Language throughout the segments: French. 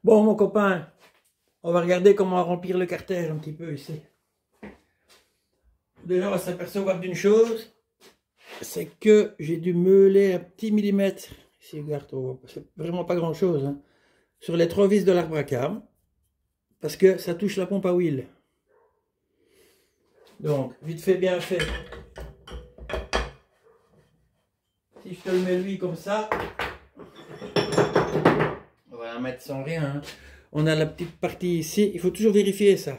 Bon, mon copain, on va regarder comment remplir le carter un petit peu ici. Déjà, on va s'apercevoir d'une chose, c'est que j'ai dû meuler un petit millimètre, ici, regarde, c'est vraiment pas grand chose, hein, sur les 3 vis de l'arbre à cam, parce que ça touche la pompe à huile. Donc, vite fait, bien fait. Si je te le mets lui comme ça, on va la mettre sans rien, hein. On a la petite partie ici, il faut toujours vérifier ça.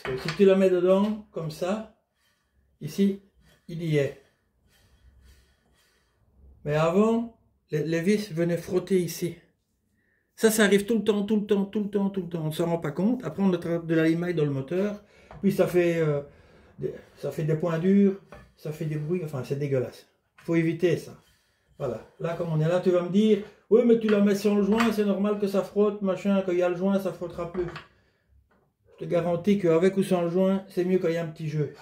Parce que si tu la mets dedans, comme ça, ici, il y est. Mais avant, les vis venaient frotter ici. Ça arrive tout le temps, tout le temps, tout le temps, tout le temps. On ne s'en rend pas compte. Après, on attrape de la limaille dans le moteur. Puis ça fait des points durs, ça fait des bruits. Enfin, c'est dégueulasse. Il faut éviter ça. Voilà. Là, comme on est là, tu vas me dire, oui, mais tu la mets sans le joint, c'est normal que ça frotte, machin. Quand il y a le joint, ça ne frottera plus. Je te garantis qu'avec ou sans le joint, c'est mieux quand il y a un petit jeu.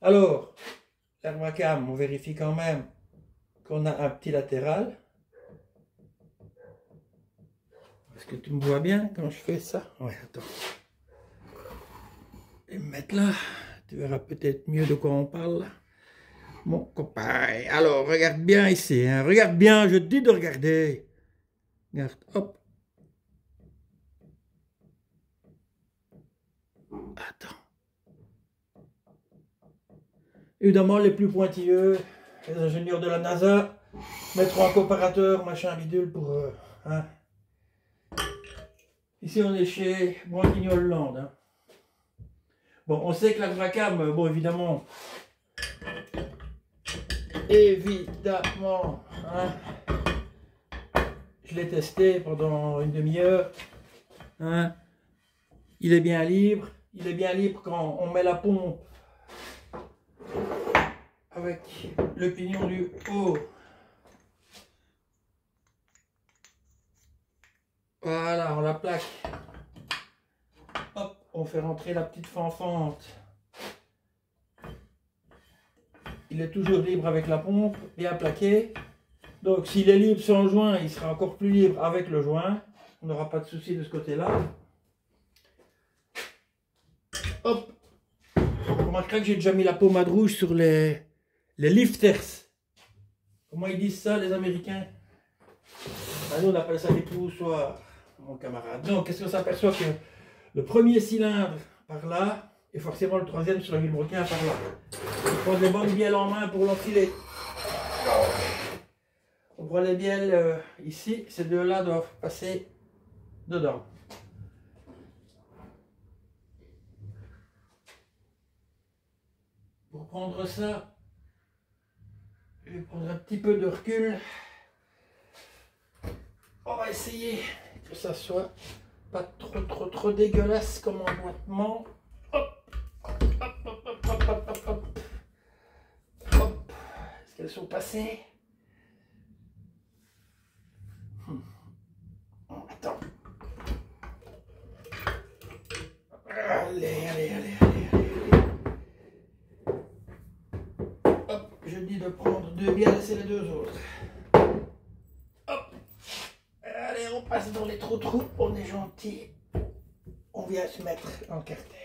Alors, l'arbre à cam, on vérifie quand même qu'on a un petit latéral. Est-ce que tu me vois bien quand je fais ça? Ouais, attends. Je vais me mettre là. Tu verras peut-être mieux de quoi on parle. Mon copain. Alors, regarde bien ici. Hein. Regarde bien, je te dis de regarder. Regarde, hop. Attends. Évidemment, les plus pointilleux, les ingénieurs de la NASA, mettront un comparateur, machin bidule pour... hein. Ici, on est chez Branquignol-Land. Hein. Bon, on sait que l'arbre à cam, bon, évidemment, hein, je l'ai testé pendant une demi-heure. Hein, il est bien libre. Il est bien libre quand on met la pompe avec le pignon du haut. Voilà, on la plaque. Hop, on fait rentrer la petite fanfante. Il est toujours libre avec la pompe, bien plaqué. Donc s'il est libre sans le joint, il sera encore plus libre avec le joint. On n'aura pas de souci de ce côté-là. Hop. On remarquera que j'ai déjà mis la pommade rouge sur les lifters. Comment ils disent ça, les Américains? Ah, nous, on appelle ça des poussoirs, mon camarade. Donc, qu'est-ce qu'on s'aperçoit que le premier cylindre par là, et forcément le troisième sur le vilebrequin par là. On prend des bonnes bielles en main pour l'enfiler. On prend les bielles ici, ces deux-là doivent passer dedans. Pour prendre ça, je vais prendre un petit peu de recul. On va essayer que ça soit pas trop dégueulasse comme emboîtement. Hop, hop, hop, hop, hop, hop, hop, hop. Hop. Est-ce qu'elles sont passées? Attends. Allez. Hop, je dis de prendre 2 bien, laisser les 2 autres. Hop. Allez, on passe dans les trous, on est gentil. On vient se mettre dans le carter.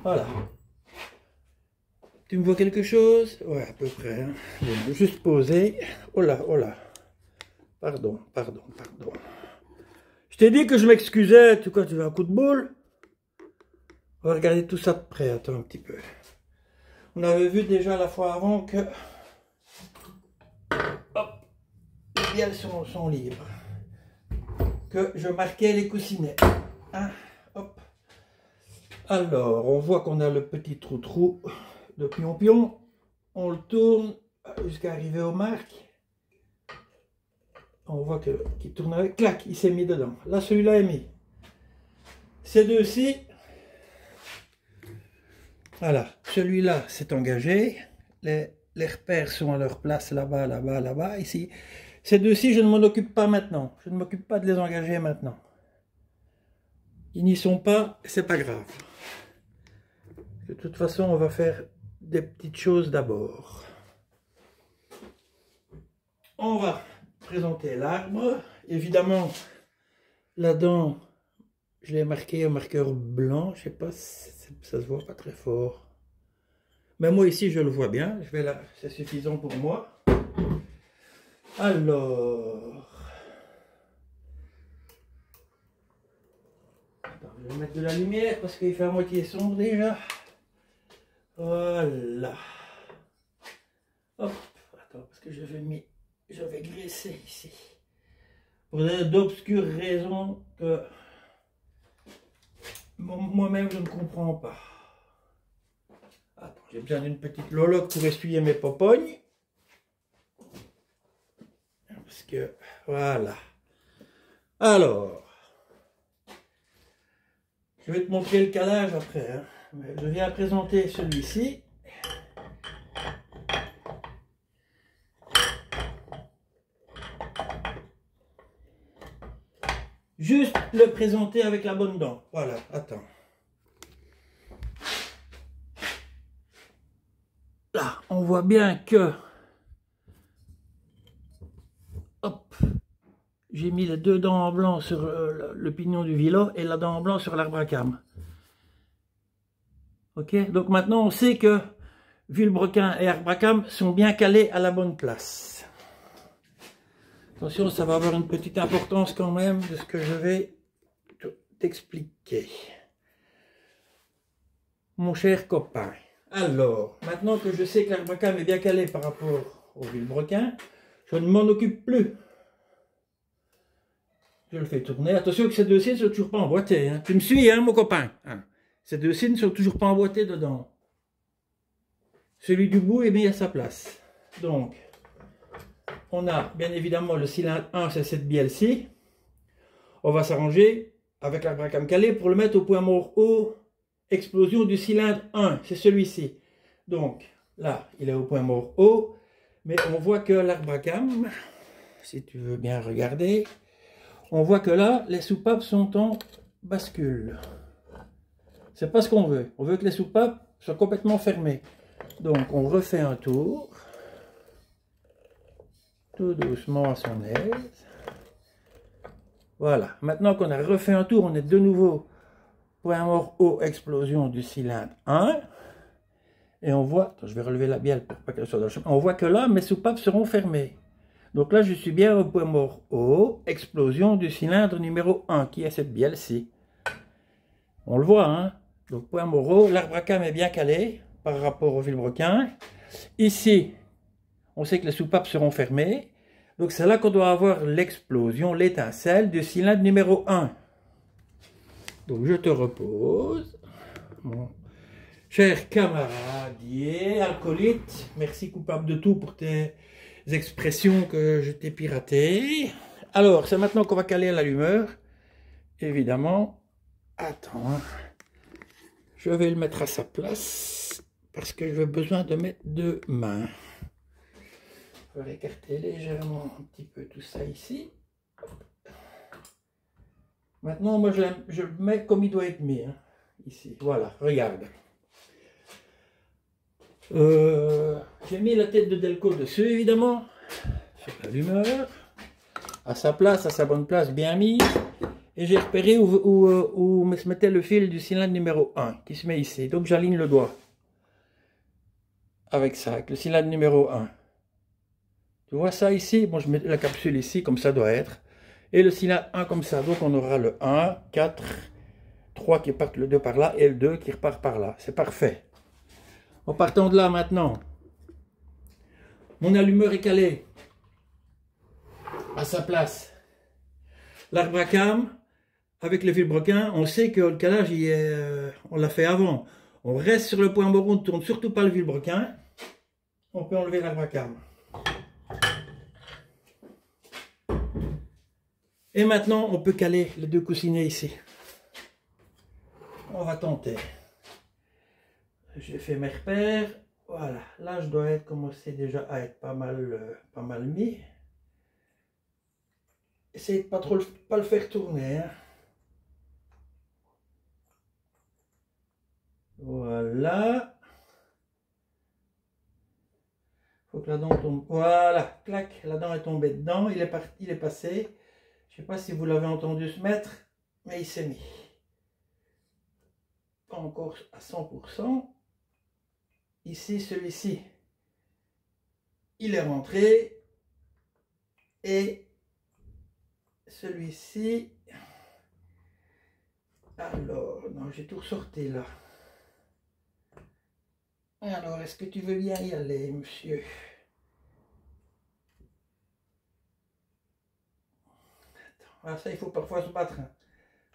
Voilà. Tu me vois quelque chose? Ouais, à peu près. Hein. Je vais juste poser. Oh là. Pardon. Je t'ai dit que je m'excusais. Tu quoi, tu veux un coup de boule? On va regarder tout ça de près. Attends un petit peu. On avait vu déjà la fois avant que... Hop. Les bielles sont libres. Que je marquais les coussinets. Hein, hop. Alors, on voit qu'on a le petit trou de pion. On le tourne jusqu'à arriver aux marques. On voit qu'il tourne avec, clac, il s'est mis dedans. Là, celui-là est mis. Ces deux-ci, voilà, celui-là s'est engagé. Les repères sont à leur place là-bas, ici. Ces deux-ci, je ne m'en occupe pas maintenant. Je ne m'occupe pas de les engager maintenant. Ils n'y sont pas, c'est pas grave. De toute façon, on va faire des petites choses d'abord. On va présenter l'arbre. Évidemment, la dent, je l'ai marqué au marqueur blanc. Je sais pas si ça se voit pas très fort. Mais moi ici, je le vois bien. Je vais là, c'est suffisant pour moi. Alors, attends, je vais mettre de la lumière parce qu'il fait à moitié sombre déjà. Voilà. Hop, attends, parce que j'avais graissé ici. Pour d'obscures raisons que moi-même je ne comprends pas. Attends, j'ai besoin d'une petite loloque pour essuyer mes popognes. Parce que, voilà. Alors, je vais te montrer le calage après. Hein. Mais je viens présenter celui-ci. Juste le présenter avec la bonne dent. Voilà, attends. Là, on voit bien que... Hop. J'ai mis les deux dents en blanc sur le pignon du vilo et la dent en blanc sur l'arbre à cam. Ok, donc maintenant on sait que vilebrequin et arbre à cam sont bien calés à la bonne place. Attention, ça va avoir une petite importance quand même de ce que je vais t'expliquer. Mon cher copain. Alors, maintenant que je sais que l'arbre à cam est bien calé par rapport au vilebrequin, je ne m'en occupe plus. Je le fais tourner. Attention que ces deux cils ne sont toujours pas emboîtés. Hein. Tu me suis, hein, mon copain, hein. Ces deux cils ne sont toujours pas emboîtés dedans. Celui du bout est mis à sa place. Donc, on a bien évidemment le cylindre 1, c'est cette bielle-ci. On va s'arranger avec l'arbre à cam calé pour le mettre au point mort haut. Explosion du cylindre 1, c'est celui-ci. Donc, là, il est au point mort haut. Mais on voit que l'arbre à cam, si tu veux bien regarder, on voit que là, les soupapes sont en bascule. C'est pas ce qu'on veut. On veut que les soupapes soient complètement fermées. Donc, on refait un tour. Tout doucement à son aise. Voilà. Maintenant qu'on a refait un tour, on est de nouveau point mort haut, explosion du cylindre 1. Et on voit, attends, je vais relever la bielle pour pas qu'elle soit dans le chemin. On voit que là, mes soupapes seront fermées. Donc là, je suis bien au point mort haut, explosion du cylindre numéro 1, qui est cette bielle-ci. On le voit, hein. Donc point mort haut, l'arbre à cam est bien calé par rapport au vilebrequin. Ici, on sait que les soupapes seront fermées. Donc c'est là qu'on doit avoir l'explosion, l'étincelle du cylindre numéro 1. Donc je te repose, mon cher camaradier, alcoolite. Merci coupable de tout pour tes expressions que je t'ai piratées. Alors, c'est maintenant qu'on va caler l'allumeur. Évidemment, attends, je vais le mettre à sa place parce que j'ai besoin de mettre deux mains. Je vais écarter légèrement un petit peu tout ça ici. Maintenant, moi, je le mets comme il doit être mis. Hein, ici, voilà, regarde. J'ai mis la tête de Delco dessus, évidemment, sur l'allumeur, à sa place, à sa bonne place, bien mise. Et j'ai repéré où se mettait le fil du cylindre numéro 1, qui se met ici. Donc j'aligne le doigt. Avec ça, avec le cylindre numéro 1. Tu vois ça ici? Bon, je mets la capsule ici, comme ça doit être. Et le cylindre 1 comme ça. Donc on aura le 1, 4, 3 qui partent le 2 par là, et le 2 qui repart par là. C'est parfait. En partant de là maintenant, mon allumeur est calé à sa place. L'arbre à cam, avec le vilebrequin, on sait que le calage, on l'a fait avant. On reste sur le point mort, on ne tourne surtout pas le vilebrequin. On peut enlever l'arbre à cam. Et maintenant, on peut caler les deux coussinets ici. On va tenter. J'ai fait mes repères. Voilà. Là, je dois commencer déjà à être pas mal mis. Essayez de pas le faire tourner. Hein. Voilà. Il faut que la dent tombe. Voilà, clac, la dent est tombée dedans. Il est parti, il est passé. Je ne sais pas si vous l'avez entendu se mettre, mais il s'est mis. Pas encore à 100%. Ici, celui-ci, il est rentré. Et celui-ci, alors, non, j'ai tout ressorti là. Alors, est-ce que tu veux bien y aller, monsieur? Ah, ça, il faut parfois se battre. Hein.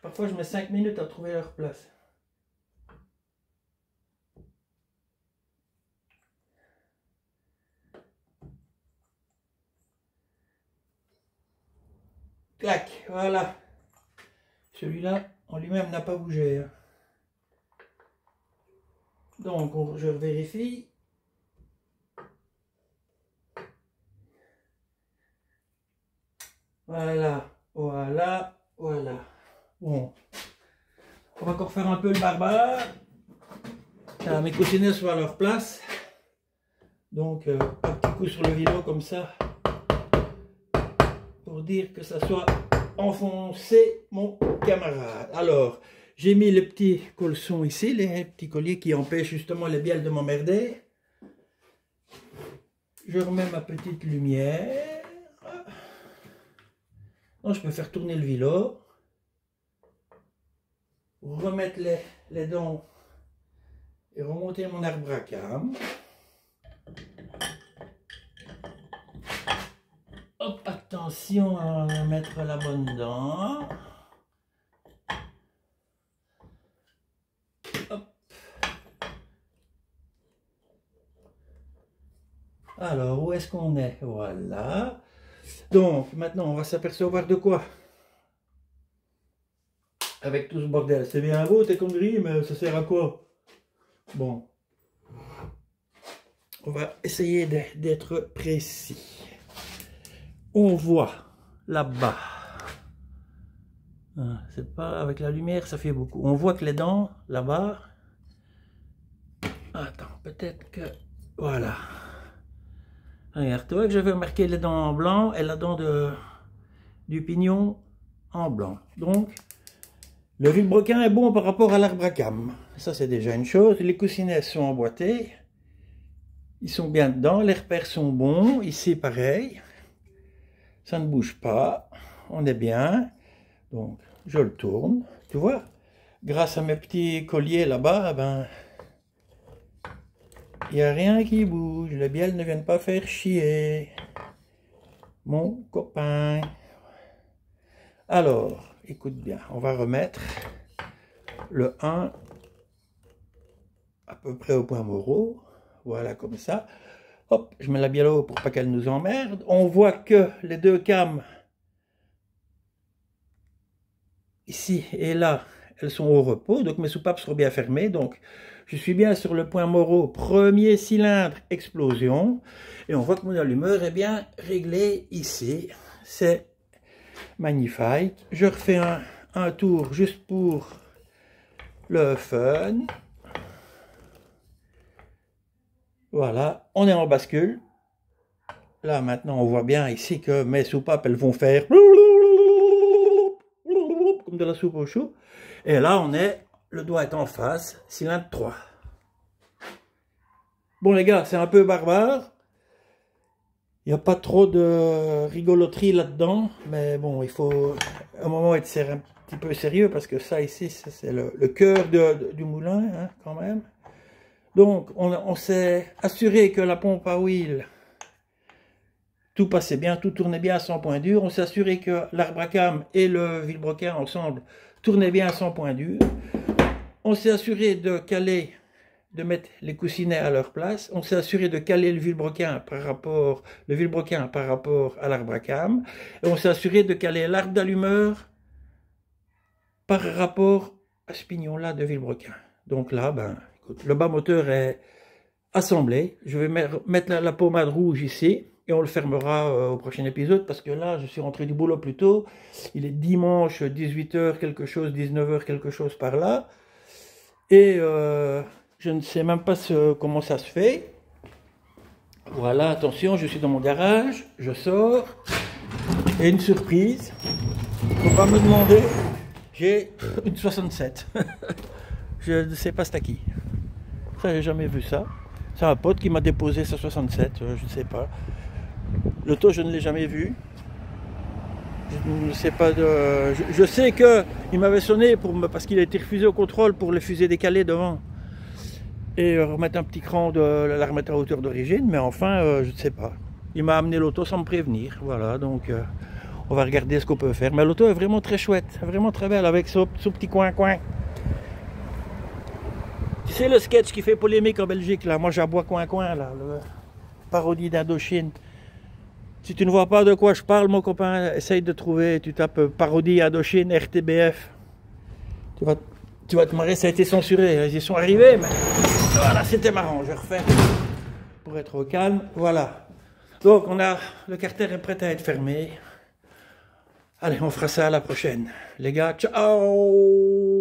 Parfois, je mets 5 minutes à trouver leur place. Clac, voilà. Celui-là, en lui-même, n'a pas bougé. Hein. Donc, je vérifie. Voilà, voilà, voilà. Bon. On va encore faire un peu le barbare. Mes coussinets soient à leur place. Donc, un petit coup sur le vélo comme ça. Pour dire que ça soit enfoncé, mon camarade. Alors, j'ai mis les petits colsons ici, les petits colliers qui empêchent justement les bielles de m'emmerder. Je remets ma petite lumière. Donc, je peux faire tourner le vélo. Remettre les dents et remonter mon arbre à cam. Hop, attention à mettre la bonne dent. Hop. Alors, où est-ce qu'on est? Voilà. Donc, maintenant, on va s'apercevoir de quoi? Avec tout ce bordel. C'est bien beau, tes conneries, mais ça sert à quoi? Bon. On va essayer d'être précis. On voit là-bas. C'est pas avec la lumière, ça fait beaucoup. On voit que les dents, là-bas. Attends, peut-être que... Voilà. Regarde, tu vois que j'avais marqué les dents en blanc et la dent du pignon en blanc. Donc, le vilebrequin est bon par rapport à l'arbre à cam. Ça, c'est déjà une chose. Les coussinets sont emboîtés. Ils sont bien dedans. Les repères sont bons. Ici, pareil. Ça ne bouge pas. On est bien. Donc, je le tourne. Tu vois, grâce à mes petits colliers là-bas, ben, il n'y a rien qui bouge. Les bielles ne viennent pas faire chier. Mon copain. Alors, écoute bien. On va remettre le 1 à peu près au point moraux. Voilà, comme ça. Hop, je mets la bielle pour pas qu'elle nous emmerde. On voit que les deux cames, ici et là, elles sont au repos. Donc mes soupapes seront bien fermées. Donc je suis bien sur le point moraux. Premier cylindre, explosion. Et on voit que mon allumeur est bien réglé ici. C'est magnifique. Je refais un tour juste pour le fun. Voilà, on est en bascule. Là, maintenant, on voit bien ici que mes soupapes, elles vont faire comme de la soupe au chou. Et là, le doigt est en face, cylindre 3. Bon, les gars, c'est un peu barbare. Il n'y a pas trop de rigoloterie là-dedans. Mais bon, il faut à un moment être un petit peu sérieux parce que ça, ici, c'est le cœur du moulin, hein, quand même. Donc, on s'est assuré que la pompe à huile, tout passait bien, tout tournait bien à 100 points durs. On s'est assuré que l'arbre à cam et le vilebrequin ensemble tournaient bien à 100 points durs. On s'est assuré de mettre les coussinets à leur place. On s'est assuré de caler le vilebrequin par rapport à l'arbre à cam. Et on s'est assuré de caler l'arbre d'allumeur par rapport à ce pignon-là de vilebrequin. Donc là, ben... Le bas moteur est assemblé. Je vais mettre la pommade rouge ici et on le fermera au prochain épisode parce que là, je suis rentré du boulot plus tôt. Il est dimanche 18h quelque chose, 19h quelque chose par là. Et je ne sais même pas comment ça se fait. Voilà, attention, je suis dans mon garage, je sors, et une surprise, faut pas me demander, j'ai une 67. Je ne sais pas c'est à qui. Ça, j'ai jamais vu ça. C'est un pote qui m'a déposé sa 67, je ne sais pas. L'auto, je ne l'ai jamais vu. Je ne sais pas de. Je sais qu'il m'avait sonné parce qu'il a été refusé au contrôle pour les fusées décalées devant. Et remettre un petit cran, la remettre à hauteur d'origine, mais enfin, je ne sais pas. Il m'a amené l'auto sans me prévenir, voilà, donc on va regarder ce qu'on peut faire. Mais l'auto est vraiment très chouette, vraiment très belle, avec son petit coin-coin. Tu sais le sketch qui fait polémique en Belgique, là, moi j'aboie coin-coin, là, le parodie d'Indochine. Si tu ne vois pas de quoi je parle, mon copain, essaye de trouver, tu tapes parodie Indochine RTBF. Tu vas te marrer, ça a été censuré, ils y sont arrivés, mais voilà, c'était marrant, je refais pour être au calme, voilà. Donc le carter est prêt à être fermé. Allez, on fera ça à la prochaine. Les gars, ciao!